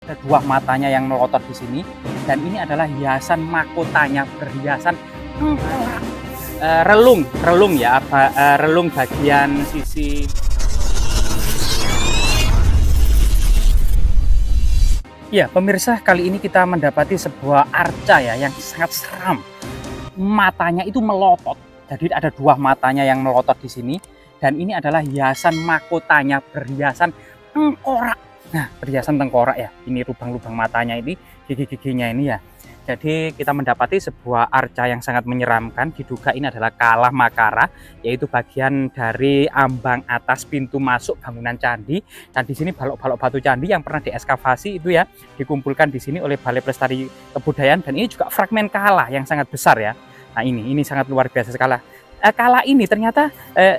Ada dua matanya yang melotot di sini, dan ini adalah hiasan mahkotanya, berhiasan relung ya, relung bagian sisi. Ya, pemirsa, kali ini kita mendapati sebuah arca ya yang sangat seram. Matanya itu melotot. Jadi ada dua matanya yang melotot di sini, dan ini adalah hiasan mahkotanya, berhiasan tengkorak. Nah, perhiasan tengkorak ya, ini lubang-lubang matanya ini, gigi-giginya ini ya. Jadi kita mendapati sebuah arca yang sangat menyeramkan, diduga ini adalah Kala Makara, yaitu bagian dari ambang atas pintu masuk bangunan candi. Dan di sini balok-balok batu candi yang pernah diekskavasi itu ya, dikumpulkan di sini oleh Balai Pelestari Kebudayaan, dan ini juga fragmen Kala yang sangat besar ya. Nah, ini sangat luar biasa sekali. Kala ini ternyata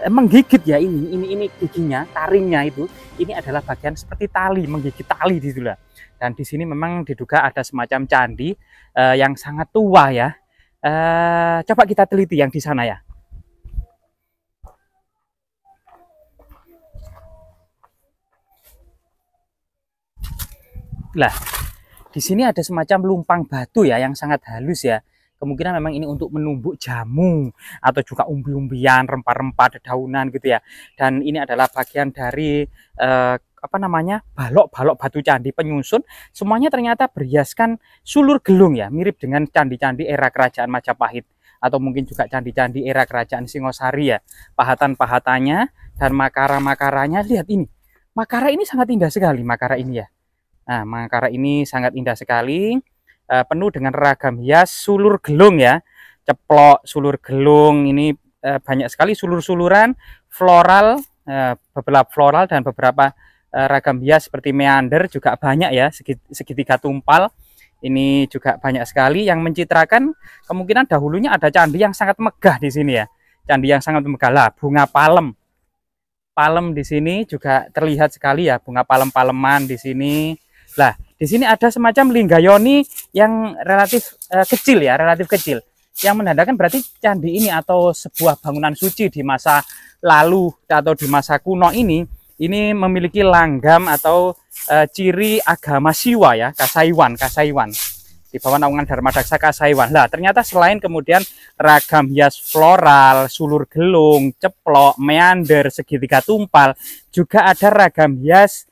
menggigit ya, ini giginya, taringnya itu, ini adalah bagian seperti tali, menggigit tali di situ lah. Dan di sini memang diduga ada semacam candi yang sangat tua ya. Coba kita teliti yang di sana ya. Lah, di sini ada semacam lumpang batu ya yang sangat halus ya. Kemungkinan memang ini untuk menumbuk jamu atau juga umbi-umbian, rempah-rempah, dedaunan gitu ya. Dan ini adalah bagian dari apa namanya, balok-balok batu candi penyusun. Semuanya ternyata berhiaskan sulur gelung ya, mirip dengan candi-candi era kerajaan Majapahit atau mungkin juga candi-candi era kerajaan Singosari ya. Pahatan-pahatannya dan makara-makaranya, lihat ini. Makara ini sangat indah sekali, makara ini ya. Nah, makara ini sangat indah sekali. Penuh dengan ragam hias sulur gelung ya, ceplok, sulur gelung, ini banyak sekali sulur-suluran floral, beberapa floral dan beberapa ragam hias seperti meander juga banyak ya, segitiga tumpal ini juga banyak sekali yang mencitrakan kemungkinan dahulunya ada candi yang sangat megah di sini ya, candi yang sangat megah lah. Bunga palem di sini juga terlihat sekali ya, bunga palem-paleman di sini. Lah, di sini ada semacam linggayoni yang relatif kecil ya, relatif kecil. Yang menandakan berarti candi ini atau sebuah bangunan suci di masa lalu atau di masa kuno ini memiliki langgam atau ciri agama Siwa ya, Kasaiwan di bawah naungan Dharma Daksa Kasaiwan. Lah, ternyata selain kemudian ragam hias floral, sulur gelung, ceplok, meander, segitiga tumpal, juga ada ragam hias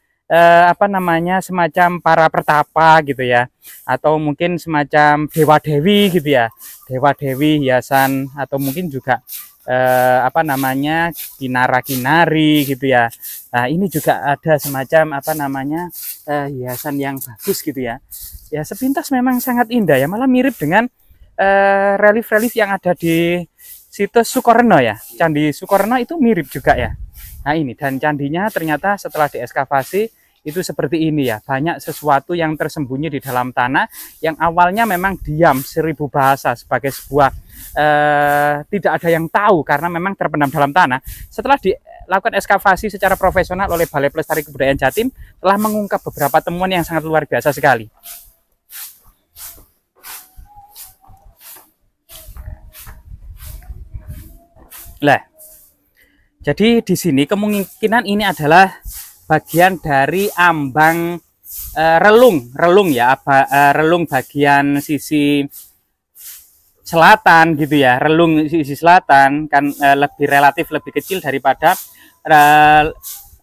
apa namanya, semacam para pertapa gitu ya, atau mungkin semacam dewa dewi gitu ya, dewa dewi hiasan, atau mungkin juga apa namanya, kinara kinari gitu ya. Nah, ini juga ada semacam apa namanya, hiasan yang bagus gitu ya. Ya, sepintas memang sangat indah ya, malah mirip dengan relief-relief yang ada di situs Sukorno ya, Candi Sukorno itu mirip juga ya. Nah, ini, dan candinya ternyata setelah diekskavasi itu seperti ini ya, banyak sesuatu yang tersembunyi di dalam tanah yang awalnya memang diam seribu bahasa sebagai sebuah tidak ada yang tahu karena memang terpendam dalam tanah. Setelah dilakukan ekskavasi secara profesional oleh Balai Pelestari Kebudayaan Jatim, telah mengungkap beberapa temuan yang sangat luar biasa sekali. Lah, jadi di sini kemungkinan ini adalah bagian dari ambang relung ya, relung bagian sisi selatan gitu ya, relung sisi selatan kan lebih relatif lebih kecil daripada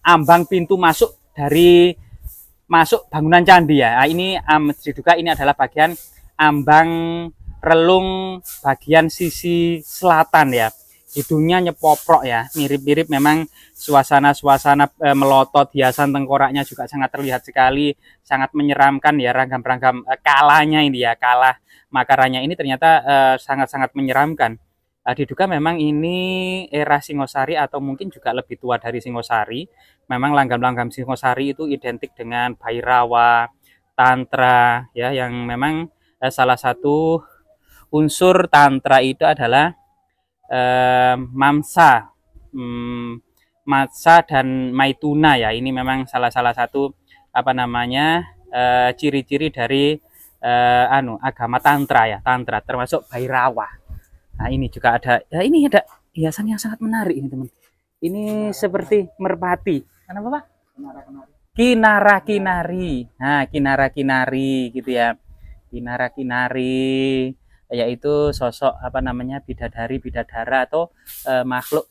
ambang pintu masuk dari masuk bangunan candi ya. Nah, ini diduga ini adalah bagian ambang relung bagian sisi selatan ya. Hidungnya nyepoprok ya, mirip-mirip memang suasana-suasana melotot, hiasan tengkoraknya juga sangat terlihat sekali, sangat menyeramkan ya, ragam-ragam kalanya ini ya, Kala Makaranya ini ternyata sangat-sangat menyeramkan. Diduga memang ini era Singosari atau mungkin juga lebih tua dari Singosari. Memang langgam-langgam Singosari itu identik dengan Bhairawa, Tantra ya, yang memang salah satu unsur Tantra itu adalah Mamsa, Matsa dan Maituna ya. Ini memang salah satu apa namanya, ciri-ciri dari agama Tantra ya, Tantra termasuk Bhairawa. Nah, ini juga ada ini ada hiasan yang sangat menarik ini teman. Ini seperti merpati. Kenapa Pak? Kinara Kinari. Nah, Kinara Kinari gitu ya. Kinara Kinari yaitu sosok apa namanya bidadari bidadara atau makhluk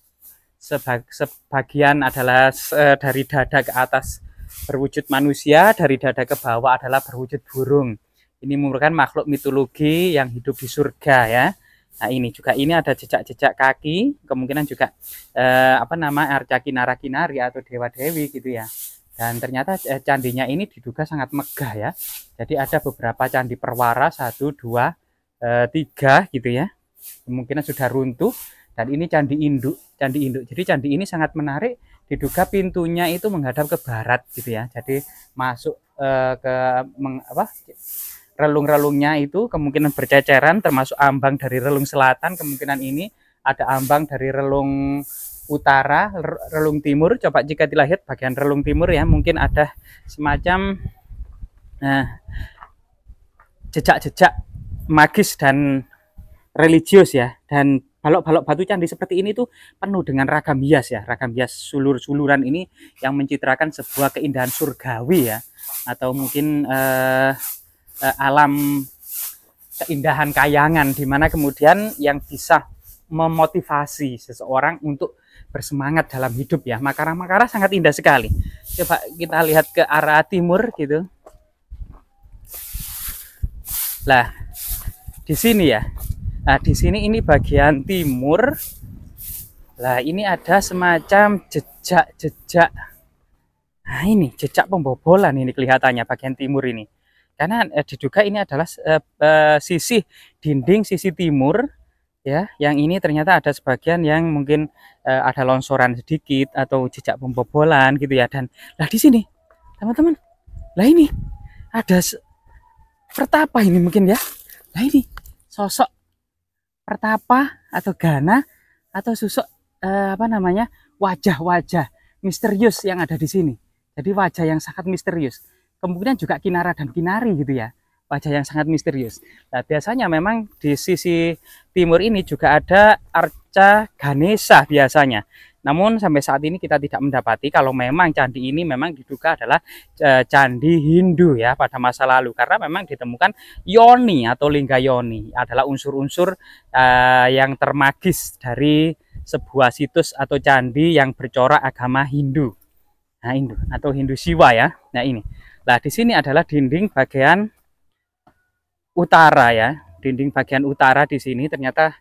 sebagian adalah dari dada ke atas berwujud manusia, dari dada ke bawah adalah berwujud burung. Ini merupakan makhluk mitologi yang hidup di surga ya. Nah ini juga ini ada jejak-jejak kaki, kemungkinan juga apa nama Arca Kinara Kinari atau Dewa Dewi gitu ya. Dan ternyata candinya ini diduga sangat megah ya. Jadi ada beberapa candi perwara, 1, 2, 3 gitu ya. Kemungkinan sudah runtuh. Dan ini candi induk, candi induk. Jadi candi ini sangat menarik. Diduga pintunya itu menghadap ke barat gitu ya. Jadi masuk ke relung-relungnya itu kemungkinan berceceran, termasuk ambang dari relung selatan. Kemungkinan ini ada ambang dari relung utara, relung timur. Coba jika dilihat bagian relung timur ya, mungkin ada semacam jejak-jejak magis dan religius ya. Dan balok-balok batu candi seperti ini tuh penuh dengan ragam hias ya, ragam hias sulur-suluran ini yang mencitrakan sebuah keindahan surgawi ya, atau mungkin alam keindahan kayangan, di mana kemudian yang bisa memotivasi seseorang untuk bersemangat dalam hidup ya. Makara-makara sangat indah sekali. Coba kita lihat ke arah timur gitu. Lah, di sini ya. Nah, di sini ini bagian timur. Lah, ini ada semacam jejak-jejak. Nah, ini jejak pembobolan ini kelihatannya bagian timur ini. Karena diduga ini adalah sisi dinding sisi timur ya. Yang ini ternyata ada sebagian yang mungkin ada longsoran sedikit atau jejak pembobolan gitu ya. Dan lah di sini, teman-teman. Lah ini ada pertapa ini mungkin ya. Lah ini sosok pertapa atau gana atau sosok apa namanya wajah-wajah misterius yang ada di sini. Jadi wajah yang sangat misterius. Kemungkinan juga Kinara dan Kinari gitu ya. Wajah yang sangat misterius. Nah, biasanya memang di sisi timur ini juga ada Arca Ganesha biasanya. Namun sampai saat ini kita tidak mendapati kalau memang candi ini memang diduga adalah candi Hindu ya pada masa lalu, karena memang ditemukan yoni atau lingga yoni adalah unsur-unsur yang termagis dari sebuah situs atau candi yang bercorak agama Hindu. Nah, Hindu atau Hindu Siwa ya. Nah, ini. Nah, di sini adalah dinding bagian utara ya. Dinding bagian utara di sini ternyata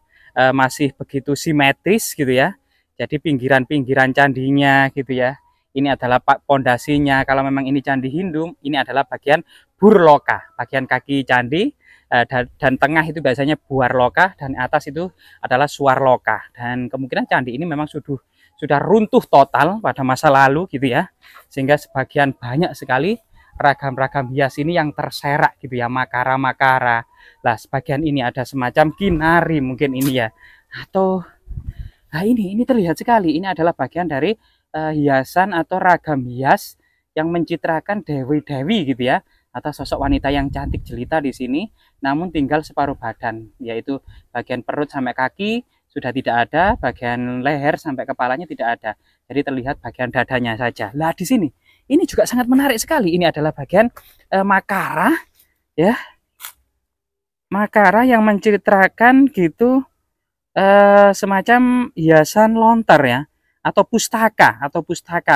masih begitu simetris gitu ya. Jadi pinggiran-pinggiran candinya gitu ya. Ini adalah pondasinya. Kalau memang ini candi Hindu, ini adalah bagian burloka, bagian kaki candi, dan tengah itu biasanya buarloka, dan atas itu adalah suarloka. Dan kemungkinan candi ini memang sudah runtuh total pada masa lalu gitu ya. Sehingga sebagian banyak sekali ragam-ragam hias ini yang terserak gitu ya, makara-makara. Lah sebagian ini ada semacam kinari mungkin ini ya. Atau nah ini terlihat sekali, ini adalah bagian dari hiasan atau ragam hias yang mencitrakan dewi-dewi gitu ya, atau sosok wanita yang cantik jelita di sini, namun tinggal separuh badan, yaitu bagian perut sampai kaki sudah tidak ada, bagian leher sampai kepalanya tidak ada. Jadi terlihat bagian dadanya saja. Lah di sini, ini juga sangat menarik sekali. Ini adalah bagian makara ya. Makara yang mencitrakan gitu semacam hiasan lontar ya, atau pustaka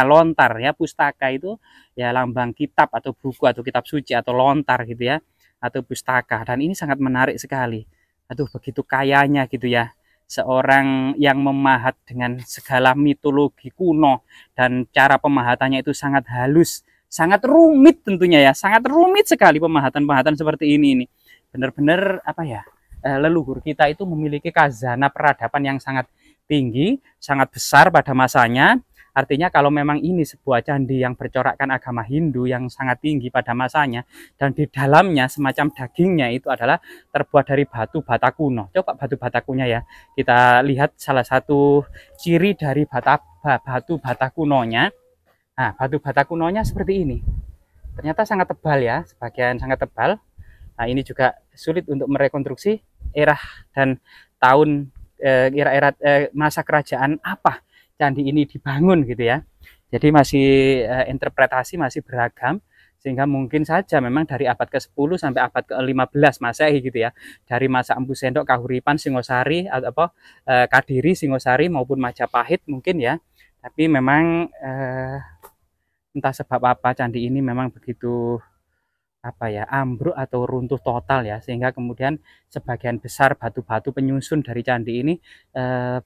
lontar ya. Pustaka itu ya lambang kitab atau buku atau kitab suci atau lontar gitu ya, atau pustaka. Dan ini sangat menarik sekali. Aduh, begitu kayanya gitu ya seorang yang memahat dengan segala mitologi kuno, dan cara pemahatannya itu sangat halus, sangat rumit tentunya ya, sangat rumit sekali pemahatan-pemahatan seperti ini benar-benar apa ya, leluhur kita itu memiliki khazanah peradaban yang sangat tinggi, sangat besar pada masanya. Artinya kalau memang ini sebuah candi yang bercorakkan agama Hindu yang sangat tinggi pada masanya, dan di dalamnya semacam dagingnya itu adalah terbuat dari batu bata kuno. Coba batu bata kunonya ya, kita lihat salah satu ciri dari batu bata kunonya. Nah, batu bata kunonya seperti ini. Ternyata sangat tebal ya, sebagian sangat tebal. Nah, ini juga sulit untuk merekonstruksi era dan tahun era-era masa kerajaan apa candi ini dibangun gitu ya. Jadi masih interpretasi masih beragam, sehingga mungkin saja memang dari abad ke-10 sampai abad ke-15 Masehi gitu ya. Dari masa Empu Sendok, Kahuripan, Singosari atau Kadiri, Singosari maupun Majapahit mungkin ya. Tapi memang entah sebab apa candi ini memang begitu ambruk atau runtuh total ya, sehingga kemudian sebagian besar batu-batu penyusun dari candi ini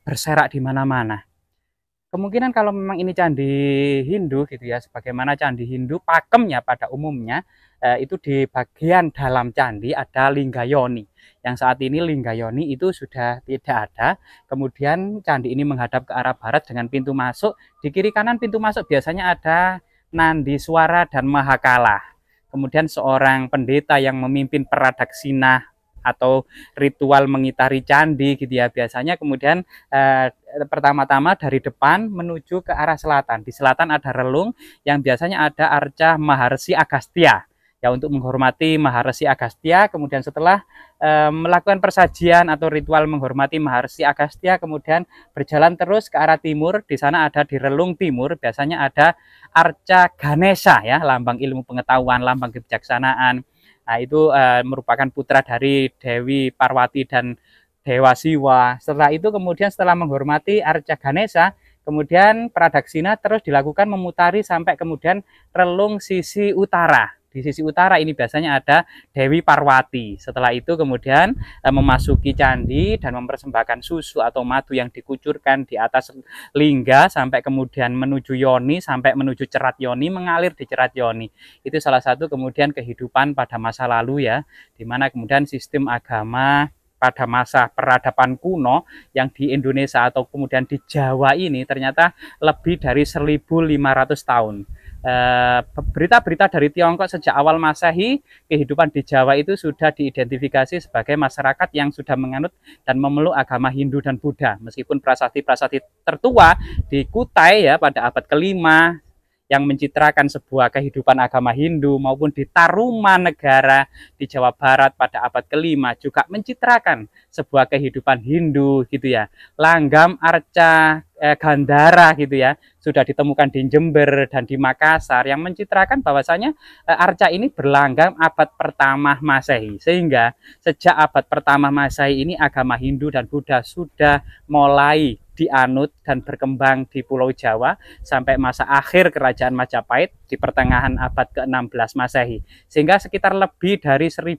berserak di mana-mana. Kemungkinan kalau memang ini candi Hindu gitu ya, sebagaimana candi Hindu pakemnya pada umumnya itu di bagian dalam candi ada Linggayoni. Yang saat ini Linggayoni itu sudah tidak ada. Kemudian candi ini menghadap ke arah barat dengan pintu masuk. Di kiri kanan pintu masuk biasanya ada Nandiswara dan Mahakala. Kemudian seorang pendeta yang memimpin peradaksina atau ritual mengitari candi gitu ya. Biasanya kemudian pertama-tama dari depan menuju ke arah selatan. Di selatan ada relung yang biasanya ada arca Maharsi Agastya. Ya, untuk menghormati Maharsi Agastya. Kemudian setelah melakukan persajian atau ritual menghormati Maharsi Agastya, kemudian berjalan terus ke arah timur. Di sana ada di relung timur biasanya ada arca Ganesha ya, lambang ilmu pengetahuan, lambang kebijaksanaan. Nah, itu merupakan putra dari Dewi Parwati dan Dewa Siwa. Setelah itu kemudian setelah menghormati arca Ganesha, kemudian pradaksina terus dilakukan memutari sampai kemudian relung sisi utara. Di sisi utara ini biasanya ada Dewi Parwati. Setelah itu kemudian memasuki candi dan mempersembahkan susu atau madu yang dikucurkan di atas lingga sampai kemudian menuju yoni, sampai menuju cerat yoni, mengalir di cerat yoni. Itu salah satu kemudian kehidupan pada masa lalu ya, di mana kemudian sistem agama pada masa peradaban kuno yang di Indonesia atau kemudian di Jawa ini ternyata lebih dari 1.500 tahun. Berita-berita dari Tiongkok sejak awal Masehi, kehidupan di Jawa itu sudah diidentifikasi sebagai masyarakat yang sudah menganut dan memeluk agama Hindu dan Buddha. Meskipun prasasti-prasasti tertua di Kutai ya pada abad ke-5 yang mencitrakan sebuah kehidupan agama Hindu, maupun di Tarumanegara di Jawa Barat pada abad ke-5 juga mencitrakan sebuah kehidupan Hindu gitu ya. Langgam arca Gandhara gitu ya, sudah ditemukan di Jember dan di Makassar yang mencitrakan bahwasanya arca ini berlanggam abad pertama Masehi. Sehingga sejak abad pertama Masehi ini agama Hindu dan Buddha sudah mulai dianut dan berkembang di Pulau Jawa sampai masa akhir Kerajaan Majapahit di pertengahan abad ke-16 Masehi. Sehingga sekitar lebih dari 1.500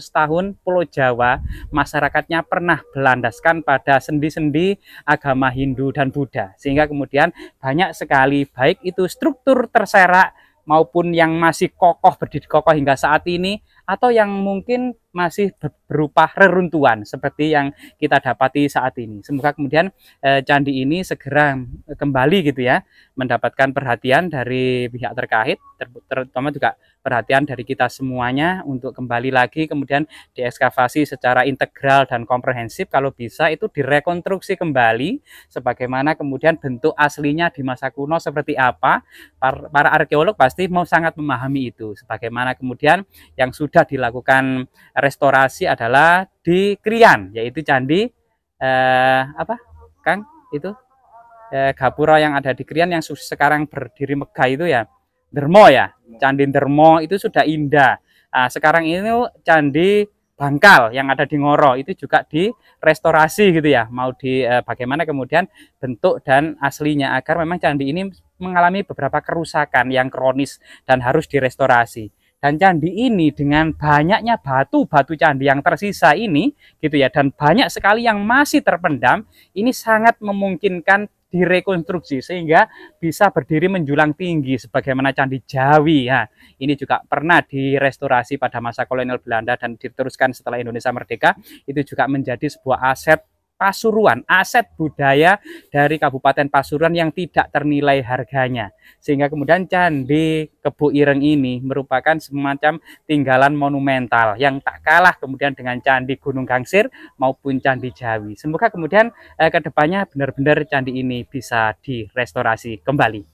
tahun Pulau Jawa masyarakatnya pernah berlandaskan pada sendi-sendi agama Hindu dan Buddha. Sehingga kemudian banyak sekali baik itu struktur terserak maupun yang masih kokoh, berdiri kokoh hingga saat ini, atau yang mungkin masih berupa reruntuhan seperti yang kita dapati saat ini. Semoga kemudian candi ini segera kembali gitu ya, mendapatkan perhatian dari pihak terkait, terutama juga perhatian dari kita semuanya untuk kembali lagi kemudian diekskavasi secara integral dan komprehensif. Kalau bisa itu direkonstruksi kembali sebagaimana kemudian bentuk aslinya di masa kuno seperti apa. Para arkeolog pasti mau sangat memahami itu. Sebagaimana kemudian yang sudah dilakukan restorasi adalah di Krian, yaitu candi Kang itu Gapura yang ada di Krian yang sekarang berdiri megah itu ya, Dermo ya, Candi Dermo itu sudah indah. Nah, sekarang ini candi Bangkal yang ada di Ngoro itu juga direstorasi gitu ya, mau di bagaimana kemudian bentuk dan aslinya agar memang candi ini mengalami beberapa kerusakan yang kronis dan harus direstorasi. Dan candi ini dengan banyaknya batu-batu candi yang tersisa ini gitu ya, dan banyak sekali yang masih terpendam, ini sangat memungkinkan direkonstruksi sehingga bisa berdiri menjulang tinggi sebagaimana Candi Jawi ya. Ini juga pernah direstorasi pada masa kolonial Belanda dan diteruskan setelah Indonesia merdeka. Itu juga menjadi sebuah aset Pasuruan, aset budaya dari Kabupaten Pasuruan yang tidak ternilai harganya. Sehingga kemudian Candi Kebu Ireng ini merupakan semacam tinggalan monumental yang tak kalah kemudian dengan Candi Gunung Gangsir maupun Candi Jawi. Semoga kemudian kedepannya benar-benar candi ini bisa direstorasi kembali.